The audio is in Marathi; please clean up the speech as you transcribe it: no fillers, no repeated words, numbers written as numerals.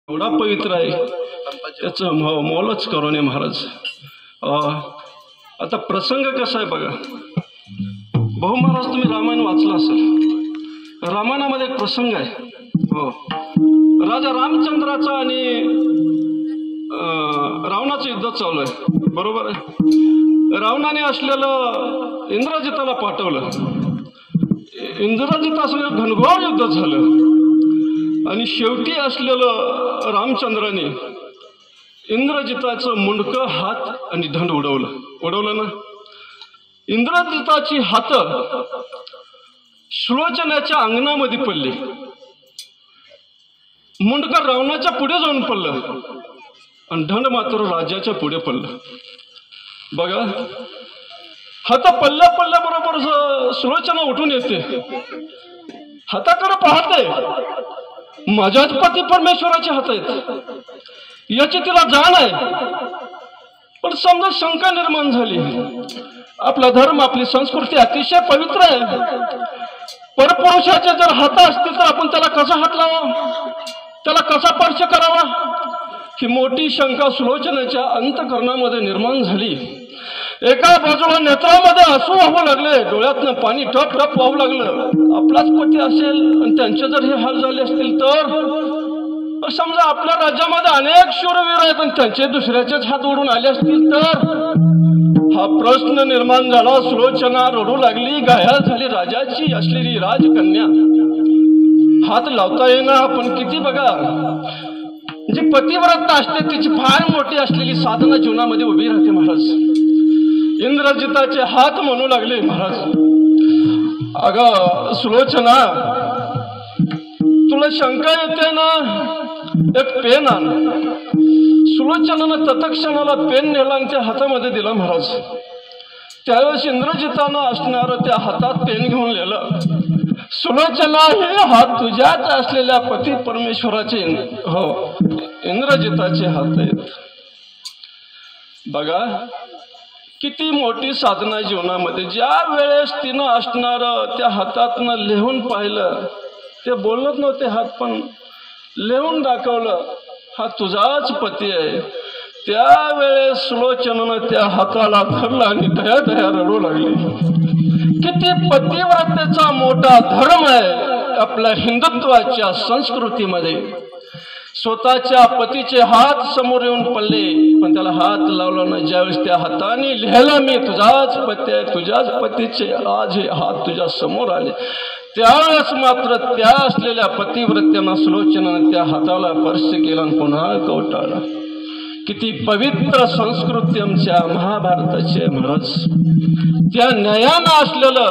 एवढा पवित्र आहे त्याचं मोलच करू नये महाराज। आता प्रसंग कसा आहे बघा भाऊ महाराज, तुम्ही रामायण वाचलं असेल। रामायणामध्ये एक प्रसंग आहे हो, राजा रामचंद्राचा आणि रावणाचं युद्ध चालू आहे, बरोबर आहे। रावणाने असलेलं इंद्रजिताला पाठवलं, इंद्रजित असलेलं घनघोर युद्ध झालं आणि शेवटी असलेलं रामचंद्राने इंद्रजिताचं मुंडकं हात आणि दंड उडवलं ना। इंद्रजिताची हात सुलोचनाच्या अंगणामध्ये पडली, मुंडकं रावणाच्या पुढे जाऊन पडलं आणि दंड मात्र राजाच्या पुढे पडलं। बघा हात पडल्या बरोबर सुलोचना उठून येते, हाताकडे पाहते, माझ्याच पती परमेश्वराचे हात आहेत याची तिला जाण आहे। पण समजा शंका निर्माण झाली, आपला धर्म आपली संस्कृती अतिशय पवित्र आहे, परपुरुषाचे जर हात असतील तर आपण त्याला कसा हात लावा, त्याला कसा स्पर्श करावा, ही मोठी शंका सुलोचनेच्या अंतःकरणामध्ये निर्माण झाली। एका बाजूला नेत्रामध्ये आसू वाहू लागले, डोळ्यातनं पाणी टप टप वाहू लागलं। आपलाच पती असेल आणि त्यांचे जर हे हाल झाले असतील तर समजा आपल्या राज्यामध्ये अनेक शूरवीर आहेत आणि त्यांचे दुसऱ्याचेच हात ओढून आले असतील तर हा प्रश्न निर्माण झाला। सुलोचना रडू लागली, घायाळ झाली राजाची असलेली राजकन्या, हात लावता येईना। पण किती बघा, जी पतिव्रता असते तिची फार मोठी असलेली साधना जीवनामध्ये उभी राहते महाराज। इंद्रजिताचे हात म्हणू लागले, महाराज अगं सुलोचना तुला शंका येते ना, एक पेन आण। सुलोचनानं तत्क्षणाला पेन नेला आणि त्या हातामध्ये दिला महाराज। त्यावेळेस इंद्रजितानं असणारं त्या हातात पेन घेऊन लिहिलं, सुलोचना हे हात तुझ्याच असलेल्या पती परमेश्वराचे हो इंद्रजिताचे हात आहेत। बघा किती मोठी साधना जीवनामध्ये। ज्या वेळेस तिनं असणारं त्या हातातनं लिहून पाहिलं, ते बोलत नव्हते हात पण लिहून दाखवलं, हा तुझाच पती आहे। त्यावेळेस सुलोचनानं त्या हाताला धरला आणि दया दया रडू लागली। किती पतिव्रतेचा मोठा धर्म आहे आपल्या हिंदुत्वाच्या संस्कृतीमध्ये। स्वतःच्या पतीचे हात समोर येऊन पडले पण त्याला हात लावला नाही। ज्यावेळेस त्या हाताने लिहिलं मी तुझाच पती आहे, तुझ्याच पतीचे आज हे हात तुझ्या समोर आले, त्यावेळेस मात्र त्या असलेल्या पतिव्रतेनं सुलोचनानं त्या हाताला स्पर्श केला आणि पुन्हा कवटाळला। किती पवित्र संस्कृती आमच्या महाभारताची महाराज। त्या न्यायानं असलेलं